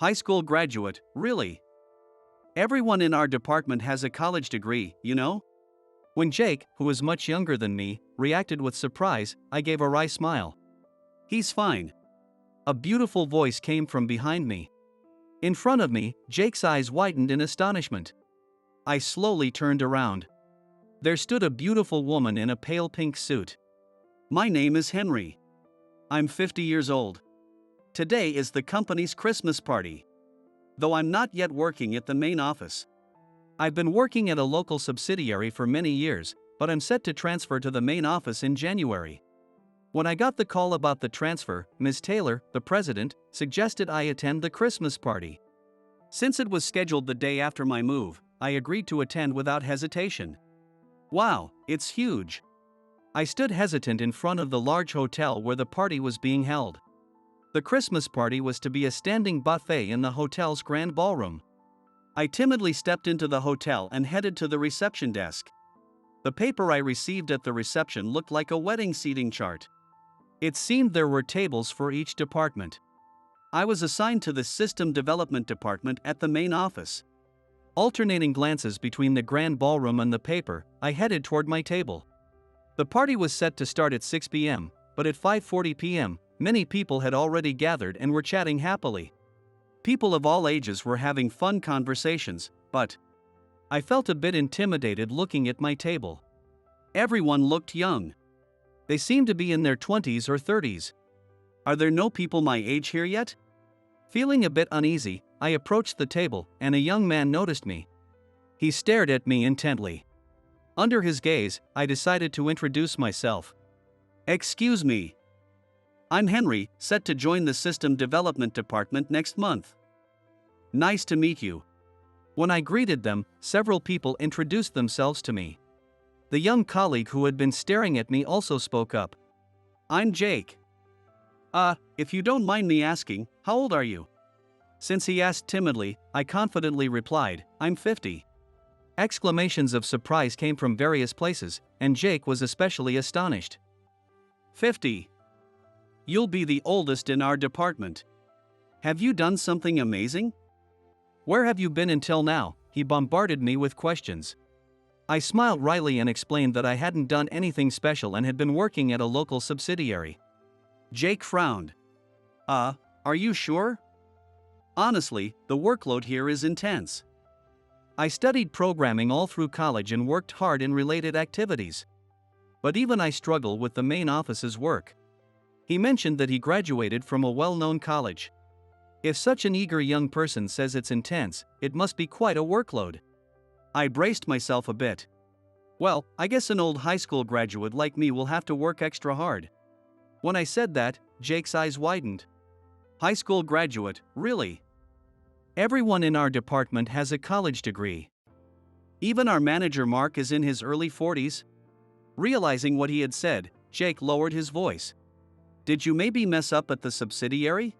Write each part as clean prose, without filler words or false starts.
High school graduate, really? Everyone in our department has a college degree, you know? When Jake, who was much younger than me, reacted with surprise, I gave a wry smile. He's fine. A beautiful voice came from behind me. In front of me, Jake's eyes widened in astonishment. I slowly turned around. There stood a beautiful woman in a pale pink suit. My name is Henry. I'm 50 years old. Today is the company's Christmas party. Though I'm not yet working at the main office. I've been working at a local subsidiary for many years, but I'm set to transfer to the main office in January. When I got the call about the transfer, Ms. Taylor, the president, suggested I attend the Christmas party. Since it was scheduled the day after my move, I agreed to attend without hesitation. Wow, it's huge. I stood hesitant in front of the large hotel where the party was being held. The Christmas party was to be a standing buffet in the hotel's grand ballroom. I timidly stepped into the hotel and headed to the reception desk. The paper I received at the reception looked like a wedding seating chart. It seemed there were tables for each department. I was assigned to the System Development Department at the main office. Alternating glances between the grand ballroom and the paper, I headed toward my table. The party was set to start at 6 p.m., but at 5:40 p.m., many people had already gathered and were chatting happily. People of all ages were having fun conversations, but I felt a bit intimidated looking at my table. Everyone looked young. They seemed to be in their 20s or 30s. Are there no people my age here yet? Feeling a bit uneasy, I approached the table, and a young man noticed me. He stared at me intently. Under his gaze, I decided to introduce myself. Excuse me. I'm Henry, set to join the System Development Department next month. Nice to meet you. When I greeted them, several people introduced themselves to me. The young colleague who had been staring at me also spoke up. I'm Jake. If you don't mind me asking, how old are you? Since he asked timidly, I confidently replied, I'm 50. Exclamations of surprise came from various places, and Jake was especially astonished. 50. You'll be the oldest in our department. Have you done something amazing? Where have you been until now? He bombarded me with questions. I smiled wryly and explained that I hadn't done anything special and had been working at a local subsidiary. Jake frowned. Are you sure? Honestly, the workload here is intense. I studied programming all through college and worked hard in related activities. But even I struggle with the main office's work. He mentioned that he graduated from a well-known college. If such an eager young person says it's intense, it must be quite a workload. I braced myself a bit. Well, I guess an old high school graduate like me will have to work extra hard. When I said that, Jake's eyes widened. High school graduate, really? Everyone in our department has a college degree. Even our manager Mark is in his early 40s. Realizing what he had said, Jake lowered his voice. Did you maybe mess up at the subsidiary?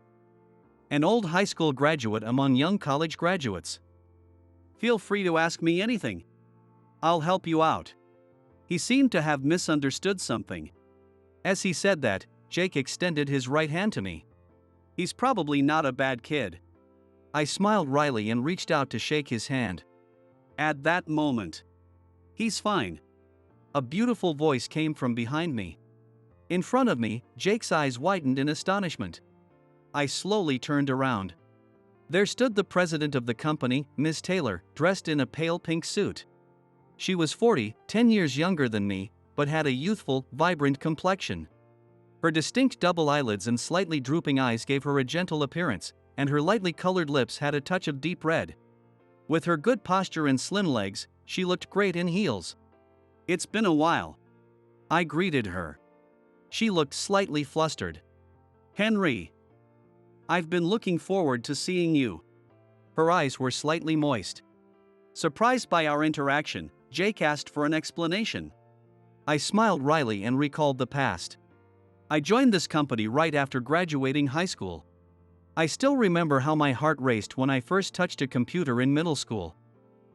An old high school graduate among young college graduates. Feel free to ask me anything. I'll help you out. He seemed to have misunderstood something. As he said that, Jake extended his right hand to me. He's probably not a bad kid. I smiled wryly and reached out to shake his hand. At that moment, he's fine. A beautiful voice came from behind me. In front of me, Jake's eyes widened in astonishment. I slowly turned around. There stood the president of the company, Ms. Taylor, dressed in a pale pink suit. She was 40, 10 years younger than me, but had a youthful, vibrant complexion. Her distinct double eyelids and slightly drooping eyes gave her a gentle appearance, and her lightly colored lips had a touch of deep red. With her good posture and slim legs, she looked great in heels. It's been a while. I greeted her. She looked slightly flustered. Henry. I've been looking forward to seeing you. Her eyes were slightly moist. Surprised by our interaction, Jake asked for an explanation. I smiled wryly and recalled the past. I joined this company right after graduating high school. I still remember how my heart raced when I first touched a computer in middle school.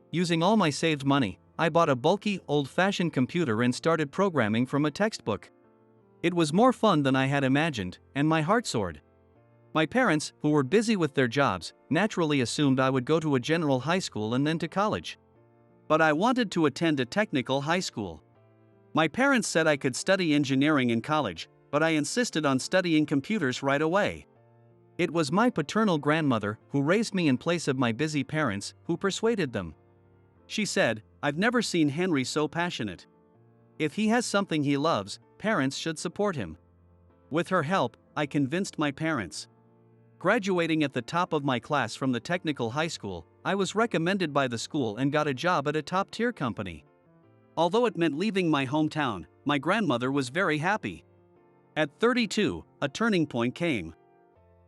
Using all my saved money, I bought a bulky, old-fashioned computer and started programming from a textbook. It was more fun than I had imagined, and my heart soared. My parents, who were busy with their jobs, naturally assumed I would go to a general high school and then to college. But I wanted to attend a technical high school. My parents said I could study engineering in college, but I insisted on studying computers right away. It was my paternal grandmother, who raised me in place of my busy parents, who persuaded them. She said, "I've never seen Henry so passionate. If he has something he loves, parents should support him." With her help, I convinced my parents. Graduating at the top of my class from the technical high school, I was recommended by the school and got a job at a top-tier company. Although it meant leaving my hometown, my grandmother was very happy. At 32, a turning point came.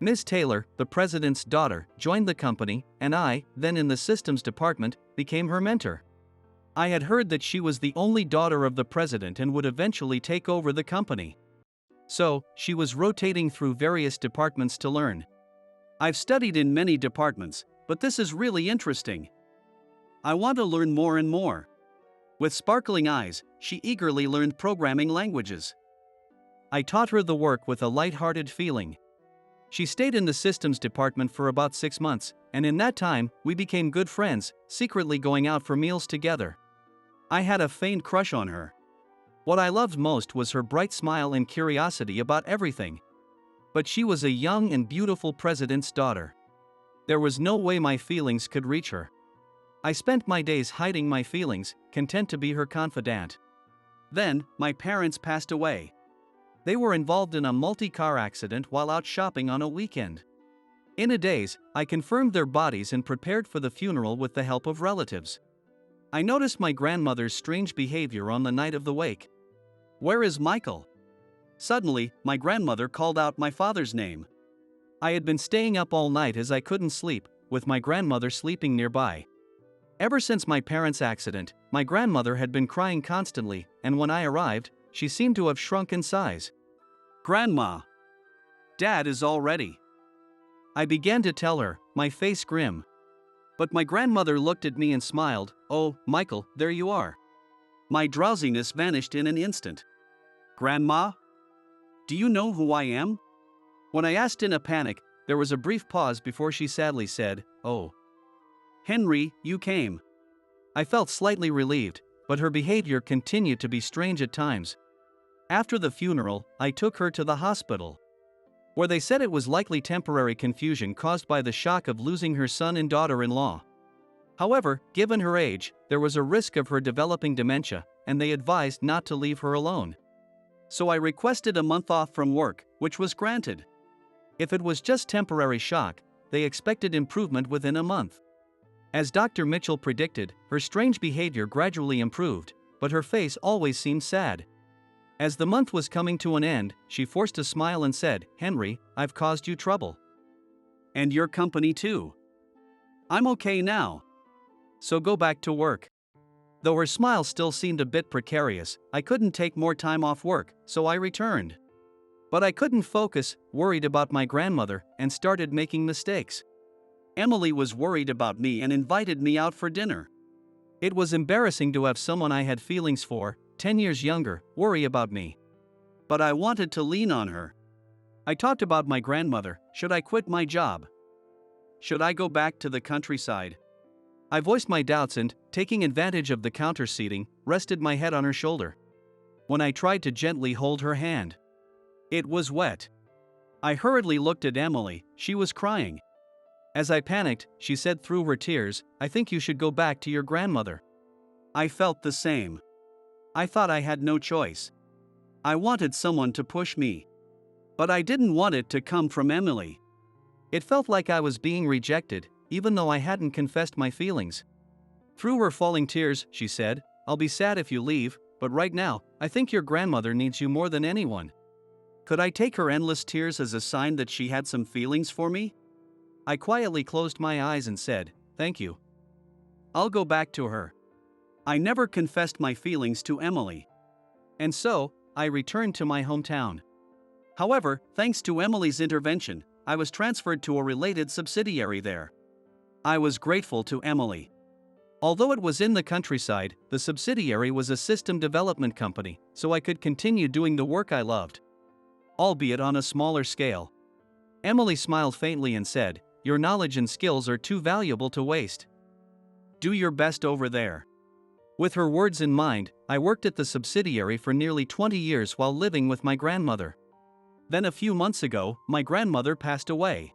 Ms. Taylor, the president's daughter, joined the company, and I, then in the systems department, became her mentor. I had heard that she was the only daughter of the president and would eventually take over the company. So, she was rotating through various departments to learn. I've studied in many departments, but this is really interesting. I want to learn more and more. With sparkling eyes, she eagerly learned programming languages. I taught her the work with a light-hearted feeling. She stayed in the systems department for about 6 months, and in that time, we became good friends, secretly going out for meals together. I had a faint crush on her. What I loved most was her bright smile and curiosity about everything. But she was a young and beautiful president's daughter. There was no way my feelings could reach her. I spent my days hiding my feelings, content to be her confidant. Then, my parents passed away. They were involved in a multi-car accident while out shopping on a weekend. In a daze, I confirmed their bodies and prepared for the funeral with the help of relatives. I noticed my grandmother's strange behavior on the night of the wake. "Where is Michael?" Suddenly, my grandmother called out my father's name. I had been staying up all night as I couldn't sleep, with my grandmother sleeping nearby. Ever since my parents' accident, my grandmother had been crying constantly, and when I arrived, she seemed to have shrunk in size. "Grandma, Dad is all ready." I began to tell her, my face grim. But my grandmother looked at me and smiled. "Oh, Michael, there you are." My drowsiness vanished in an instant. "Grandma? Do you know who I am?" When I asked in a panic, there was a brief pause before she sadly said, "Oh. Henry, you came." I felt slightly relieved, but her behavior continued to be strange at times. After the funeral, I took her to the hospital, where they said it was likely temporary confusion caused by the shock of losing her son and daughter-in-law. However, given her age, there was a risk of her developing dementia, and they advised not to leave her alone. So I requested a month off from work, which was granted. If it was just temporary shock, they expected improvement within a month. As Dr. Mitchell predicted, her strange behavior gradually improved, but her face always seemed sad. As the month was coming to an end, she forced a smile and said, "Henry, I've caused you trouble. And your company too. I'm okay now. So go back to work." Though her smile still seemed a bit precarious, I couldn't take more time off work, so I returned. But I couldn't focus, worried about my grandmother, and started making mistakes. Emily was worried about me and invited me out for dinner. It was embarrassing to have someone I had feelings for, 10 years younger, worry about me. But I wanted to lean on her. I talked about my grandmother. Should I quit my job? Should I go back to the countryside? I voiced my doubts and, taking advantage of the counter seating, rested my head on her shoulder. When I tried to gently hold her hand, it was wet. I hurriedly looked at Emily. She was crying. As I panicked, she said through her tears, "I think you should go back to your grandmother." I felt the same. I thought I had no choice. I wanted someone to push me. But I didn't want it to come from Emily. It felt like I was being rejected, even though I hadn't confessed my feelings. Through her falling tears, she said, "I'll be sad if you leave, but right now, I think your grandmother needs you more than anyone." Could I take her endless tears as a sign that she had some feelings for me? I quietly closed my eyes and said, "Thank you. I'll go back to her." I never confessed my feelings to Emily. And so, I returned to my hometown. However, thanks to Emily's intervention, I was transferred to a related subsidiary there. I was grateful to Emily. Although it was in the countryside, the subsidiary was a system development company, so I could continue doing the work I loved, albeit on a smaller scale. Emily smiled faintly and said, "Your knowledge and skills are too valuable to waste. Do your best over there." With her words in mind, I worked at the subsidiary for nearly 20 years while living with my grandmother. Then a few months ago, my grandmother passed away.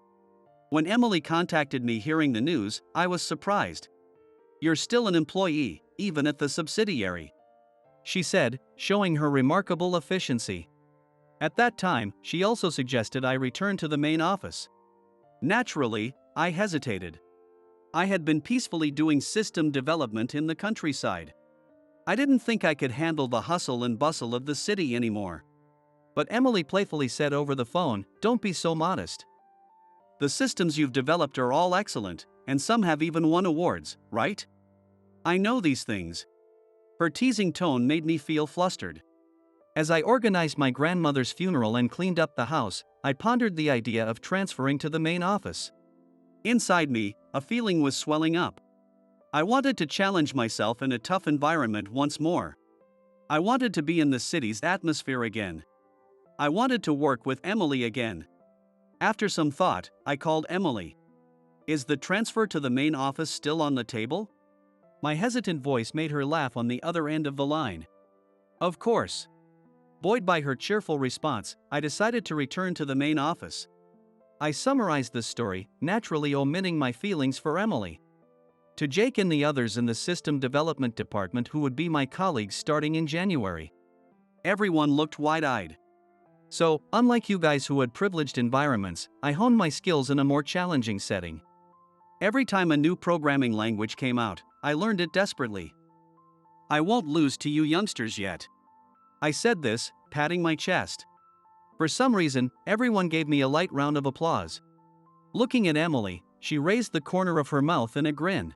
When Emily contacted me hearing the news, I was surprised. "You're still an employee, even at the subsidiary," she said, showing her remarkable efficiency. At that time, she also suggested I return to the main office. Naturally, I hesitated. I had been peacefully doing system development in the countryside. I didn't think I could handle the hustle and bustle of the city anymore. But Emily playfully said over the phone, "Don't be so modest. The systems you've developed are all excellent, and some have even won awards, right? I know these things." Her teasing tone made me feel flustered. As I organized my grandmother's funeral and cleaned up the house, I pondered the idea of transferring to the main office. Inside me, a feeling was swelling up. I wanted to challenge myself in a tough environment once more. I wanted to be in the city's atmosphere again. I wanted to work with Emily again. After some thought, I called Emily. "Is the transfer to the main office still on the table?" My hesitant voice made her laugh on the other end of the line. "Of course." Buoyed by her cheerful response, I decided to return to the main office. I summarized this story, naturally omitting my feelings for Emily. To Jake and the others in the system development department who would be my colleagues starting in January. Everyone looked wide-eyed. So, unlike you guys who had privileged environments, I honed my skills in a more challenging setting. Every time a new programming language came out, I learned it desperately. "I won't lose to you youngsters yet." I said this, patting my chest. For some reason, everyone gave me a light round of applause. Looking at Emily, she raised the corner of her mouth in a grin.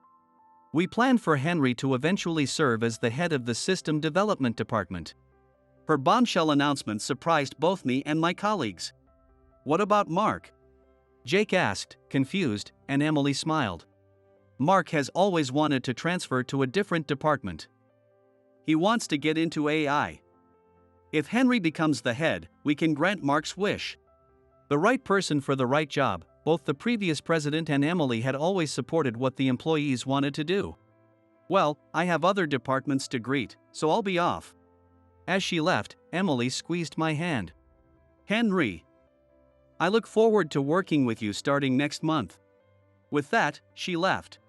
We planned for Henry to eventually serve as the head of the system development department. Her bombshell announcement surprised both me and my colleagues. "What about Mark?" Jake asked, confused, and Emily smiled. "Mark has always wanted to transfer to a different department. He wants to get into AI. If Henry becomes the head, we can grant Mark's wish." The right person for the right job. Both the previous president and Emily had always supported what the employees wanted to do. "Well, I have other departments to greet, so I'll be off." As she left, Emily squeezed my hand. "Henry, I look forward to working with you starting next month." With that, she left.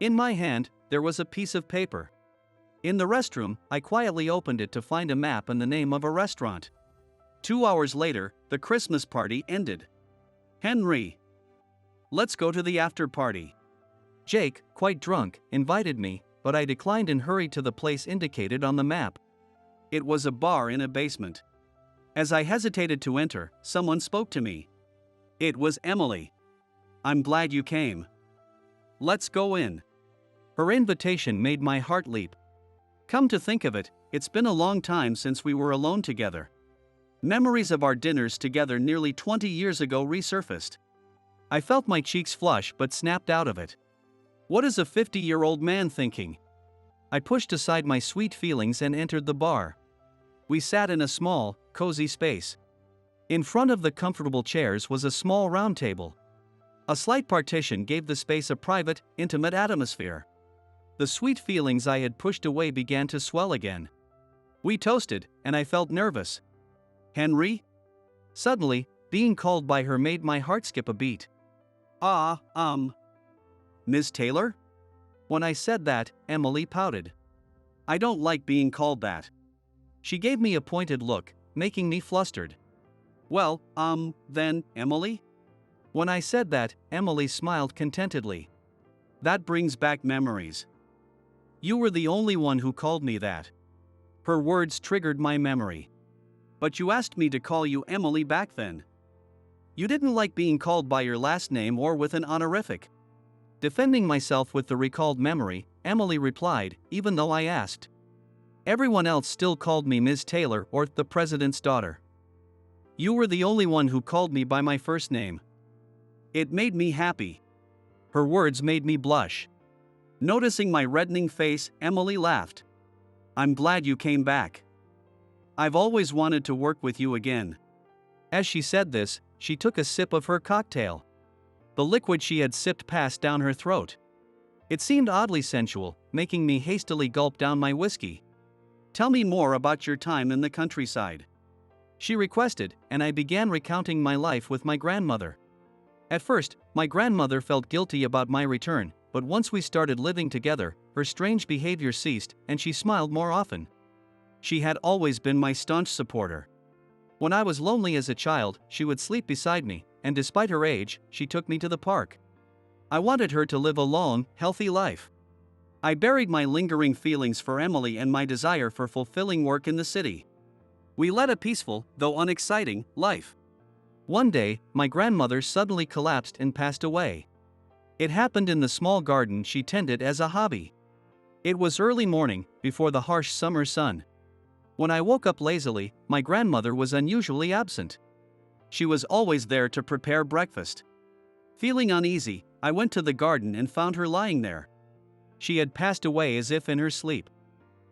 In my hand, there was a piece of paper. In the restroom, I quietly opened it to find a map and the name of a restaurant. 2 hours later, the Christmas party ended. "Henry, let's go to the after party." Jake, quite drunk, invited me, but I declined and hurried to the place indicated on the map. It was a bar in a basement. As I hesitated to enter, someone spoke to me. It was Emily. "I'm glad you came. Let's go in." Her invitation made my heart leap. Come to think of it, it's been a long time since we were alone together. Memories of our dinners together nearly 20 years ago resurfaced. I felt my cheeks flush but snapped out of it. What is a 50-year-old man thinking? I pushed aside my sweet feelings and entered the bar. We sat in a small, cozy space. In front of the comfortable chairs was a small round table. A slight partition gave the space a private, intimate atmosphere. The sweet feelings I had pushed away began to swell again. We toasted, and I felt nervous. "Henry?" Suddenly, being called by her made my heart skip a beat. Ms. Taylor?" When I said that, Emily pouted. "I don't like being called that." She gave me a pointed look, making me flustered. "Well, then, Emily?" When I said that, Emily smiled contentedly. "That brings back memories. You were the only one who called me that." Her words triggered my memory. "But you asked me to call you Emily back then. You didn't like being called by your last name or with an honorific." Defending myself with the recalled memory, Emily replied, even though I asked. "Everyone else still called me Ms. Taylor or the president's daughter. You were the only one who called me by my first name." It made me happy. Her words made me blush. Noticing my reddening face, Emily laughed. "I'm glad you came back. I've always wanted to work with you again." As she said this, she took a sip of her cocktail. The liquid she had sipped passed down her throat. It seemed oddly sensual, making me hastily gulp down my whiskey. "Tell me more about your time in the countryside," she requested, and I began recounting my life with my grandmother. At first, my grandmother felt guilty about my return, but once we started living together, her strange behavior ceased and she smiled more often. She had always been my staunch supporter. When I was lonely as a child, she would sleep beside me, and despite her age, she took me to the park. I wanted her to live a long, healthy life. I buried my lingering feelings for Emily and my desire for fulfilling work in the city. We led a peaceful, though unexciting, life. One day, my grandmother suddenly collapsed and passed away. It happened in the small garden she tended as a hobby. It was early morning, before the harsh summer sun. When I woke up lazily, my grandmother was unusually absent. She was always there to prepare breakfast. Feeling uneasy, I went to the garden and found her lying there. She had passed away as if in her sleep.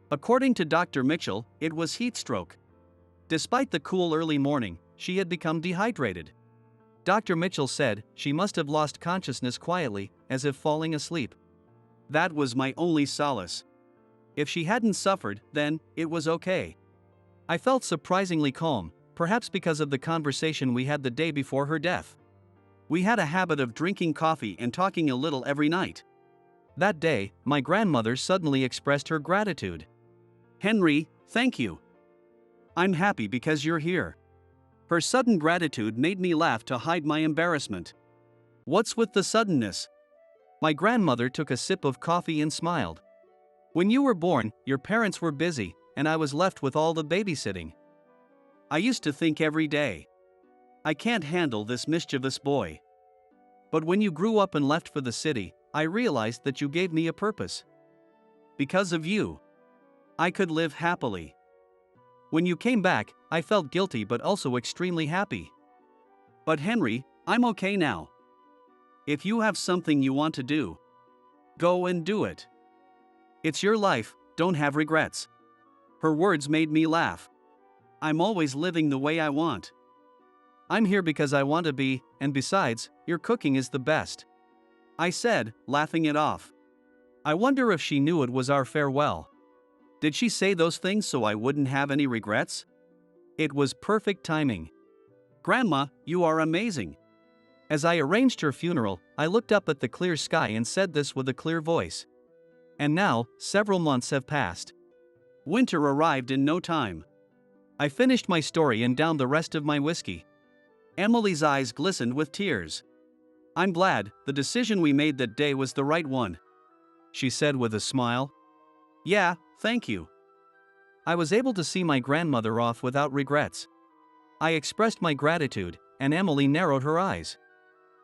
According to Dr. Mitchell, it was heat stroke. Despite the cool early morning, she had become dehydrated. Dr. Mitchell said she must have lost consciousness quietly, as if falling asleep. That was my only solace. If she hadn't suffered, then it was okay. I felt surprisingly calm, perhaps because of the conversation we had the day before her death. We had a habit of drinking coffee and talking a little every night. That day, my grandmother suddenly expressed her gratitude. "Henry, thank you. I'm happy because you're here." Her sudden gratitude made me laugh to hide my embarrassment. "What's with the suddenness?" My grandmother took a sip of coffee and smiled. "When you were born, your parents were busy, and I was left with all the babysitting. I used to think every day, I can't handle this mischievous boy. But when you grew up and left for the city, I realized that you gave me a purpose. Because of you, I could live happily. When you came back, I felt guilty but also extremely happy. But Henry, I'm okay now. If you have something you want to do, go and do it. It's your life, don't have regrets." Her words made me laugh. "I'm always living the way I want. I'm here because I want to be, and besides, your cooking is the best," I said, laughing it off. I wonder if she knew it was our farewell. Did she say those things so I wouldn't have any regrets? It was perfect timing. "Grandma, you are amazing." As I arranged her funeral, I looked up at the clear sky and said this with a clear voice. And now, several months have passed. Winter arrived in no time. I finished my story and downed the rest of my whiskey. Emily's eyes glistened with tears. "I'm glad, the decision we made that day was the right one," she said with a smile. "Yeah, thank you." I was able to see my grandmother off without regrets. I expressed my gratitude, and Emily narrowed her eyes.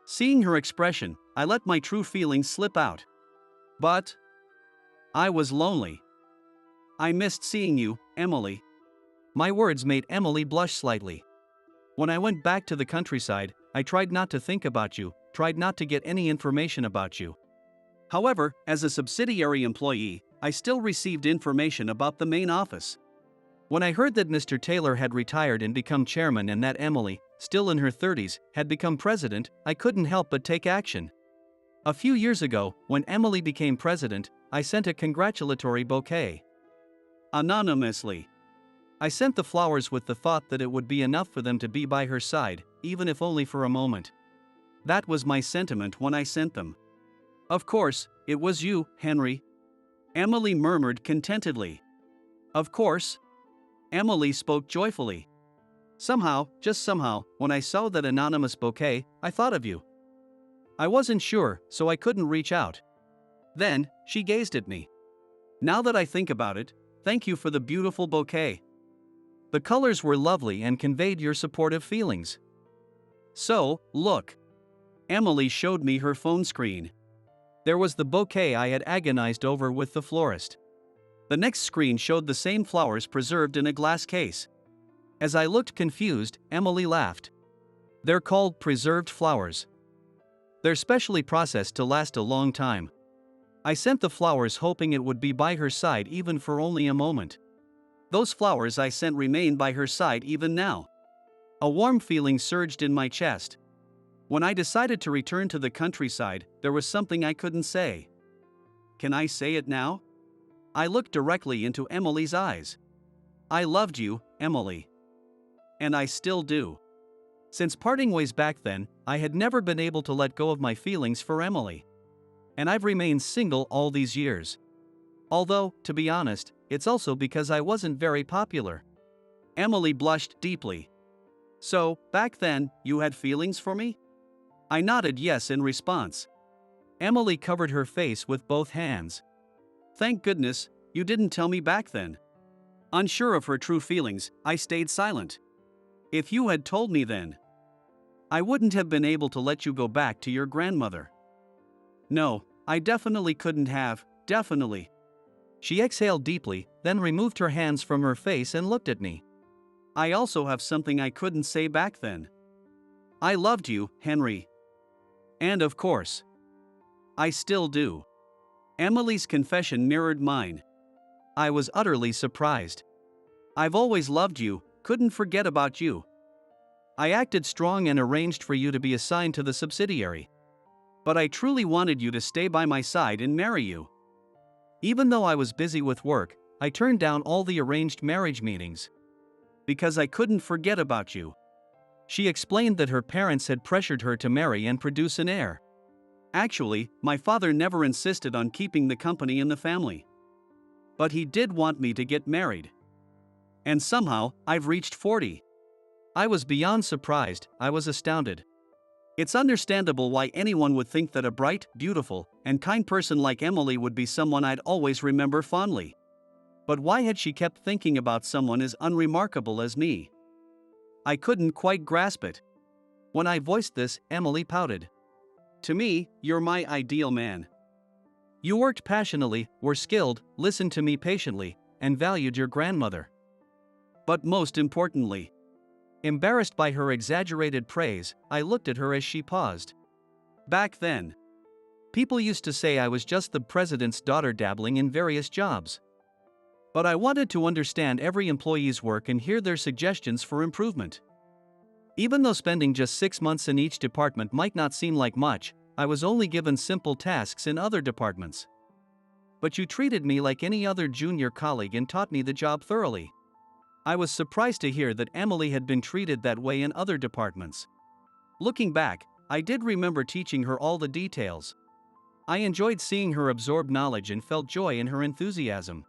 Seeing her expression, I let my true feelings slip out. "But I was lonely. I missed seeing you, Emily." My words made Emily blush slightly. "When I went back to the countryside, I tried not to think about you, tried not to get any information about you. However, as a subsidiary employee, I still received information about the main office. When I heard that Mr. Taylor had retired and become chairman and that Emily, still in her 30s, had become president, I couldn't help but take action. A few years ago, when Emily became president, I sent a congratulatory bouquet. Anonymously. I sent the flowers with the thought that it would be enough for them to be by her side, even if only for a moment. That was my sentiment when I sent them." "Of course, it was you, Henry," Emily murmured contentedly. "Of course." Emily spoke joyfully. "Somehow, just somehow, when I saw that anonymous bouquet, I thought of you. I wasn't sure, so I couldn't reach out." Then, she gazed at me. "Now that I think about it, thank you for the beautiful bouquet. The colors were lovely and conveyed your supportive feelings. So, look." Emily showed me her phone screen. There was the bouquet I had agonized over with the florist. The next screen showed the same flowers preserved in a glass case. As I looked confused, Emily laughed. "They're called preserved flowers. They're specially processed to last a long time." I sent the flowers hoping it would be by her side even for only a moment. Those flowers I sent remain by her side even now. A warm feeling surged in my chest. When I decided to return to the countryside, there was something I couldn't say. Can I say it now? I looked directly into Emily's eyes. I loved you, Emily. And I still do. Since parting ways back then, I had never been able to let go of my feelings for Emily. And I've remained single all these years. Although, to be honest, it's also because I wasn't very popular. Emily blushed deeply. So, back then, you had feelings for me? I nodded yes in response. Emily covered her face with both hands. Thank goodness, you didn't tell me back then. Unsure of her true feelings, I stayed silent. If you had told me then, I wouldn't have been able to let you go back to your grandmother. No, I definitely couldn't have, definitely. She exhaled deeply, then removed her hands from her face and looked at me. I also have something I couldn't say back then. I loved you, Henry. And of course, I still do. Emily's confession mirrored mine. I was utterly surprised. I've always loved you, couldn't forget about you. I acted strong and arranged for you to be assigned to the subsidiary. But I truly wanted you to stay by my side and marry you. Even though I was busy with work, I turned down all the arranged marriage meetings. Because I couldn't forget about you. She explained that her parents had pressured her to marry and produce an heir. Actually, my father never insisted on keeping the company in the family. But he did want me to get married. And somehow, I've reached 40. I was beyond surprised, I was astounded. It's understandable why anyone would think that a bright, beautiful, and kind person like Emily would be someone I'd always remember fondly. But why had she kept thinking about someone as unremarkable as me? I couldn't quite grasp it. When I voiced this, Emily pouted. To me, you're my ideal man. You worked passionately, were skilled, listened to me patiently, and valued your grandmother. But most importantly, embarrassed by her exaggerated praise, I looked at her as she paused. Back then, people used to say I was just the president's daughter dabbling in various jobs. But I wanted to understand every employee's work and hear their suggestions for improvement. Even though spending just 6 months in each department might not seem like much, I was only given simple tasks in other departments. But you treated me like any other junior colleague and taught me the job thoroughly. I was surprised to hear that Emily had been treated that way in other departments. Looking back, I did remember teaching her all the details. I enjoyed seeing her absorb knowledge and felt joy in her enthusiasm.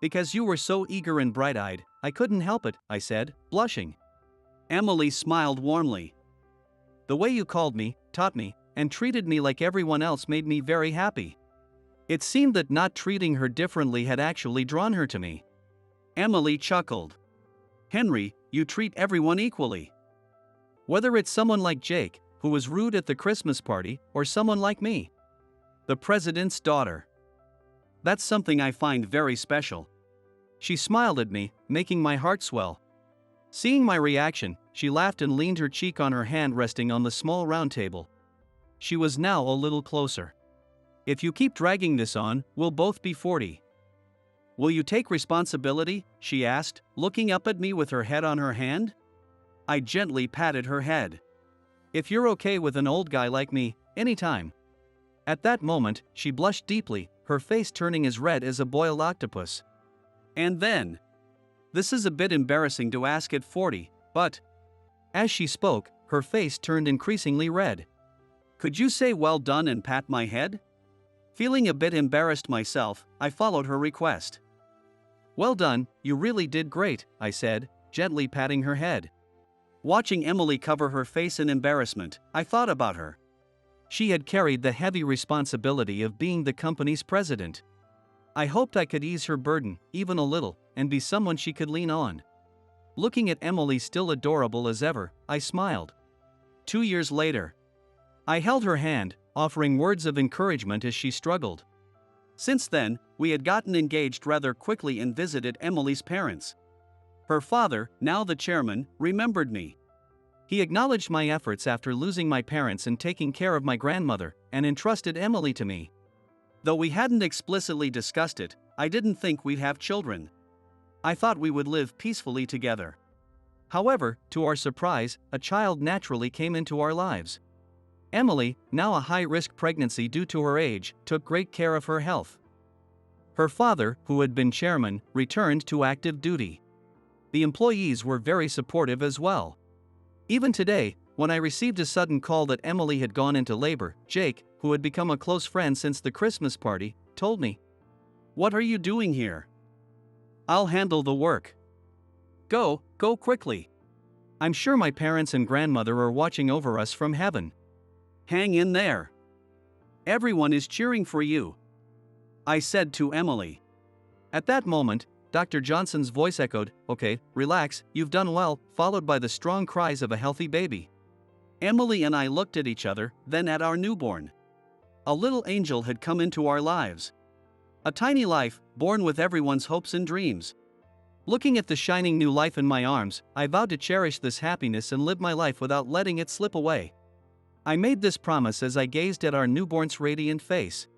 Because you were so eager and bright-eyed, I couldn't help it, I said, blushing. Emily smiled warmly. The way you called me, taught me, and treated me like everyone else made me very happy. It seemed that not treating her differently had actually drawn her to me. Emily chuckled. Henry, you treat everyone equally. Whether it's someone like Jake, who was rude at the Christmas party, or someone like me, the president's daughter. That's something I find very special. She smiled at me, making my heart swell. Seeing my reaction, she laughed and leaned her cheek on her hand resting on the small round table. She was now a little closer. If you keep dragging this on, we'll both be 40. Will you take responsibility? She asked, looking up at me with her head on her hand. I gently patted her head. If you're okay with an old guy like me, anytime. At that moment, she blushed deeply, her face turning as red as a boiled octopus. And then, this is a bit embarrassing to ask at 40, but, as she spoke, her face turned increasingly red. Could you say well done and pat my head? Feeling a bit embarrassed myself, I followed her request. Well done, you really did great, I said, gently patting her head. Watching Emily cover her face in embarrassment, I thought about her. She had carried the heavy responsibility of being the company's president. I hoped I could ease her burden, even a little, and be someone she could lean on. Looking at Emily still adorable as ever, I smiled. 2 years later, I held her hand, offering words of encouragement as she struggled. Since then, we had gotten engaged rather quickly and visited Emily's parents. Her father, now the chairman, remembered me. He acknowledged my efforts after losing my parents and taking care of my grandmother, and entrusted Emily to me. Though we hadn't explicitly discussed it, I didn't think we'd have children. I thought we would live peacefully together. However, to our surprise, a child naturally came into our lives. Emily, now a high-risk pregnancy due to her age, took great care of her health. Her father, who had been chairman, returned to active duty. The employees were very supportive as well. Even today, when I received a sudden call that Emily had gone into labor, Jake, who had become a close friend since the Christmas party, told me, "What are you doing here? I'll handle the work. Go quickly. I'm sure my parents and grandmother are watching over us from heaven. Hang in there. Everyone is cheering for you," I said to Emily. At that moment, Dr. Johnson's voice echoed, "Okay, relax, you've done well," followed by the strong cries of a healthy baby. Emily and I looked at each other, then at our newborn. A little angel had come into our lives. A tiny life, born with everyone's hopes and dreams. Looking at the shining new life in my arms, I vowed to cherish this happiness and live my life without letting it slip away. I made this promise as I gazed at our newborn's radiant face.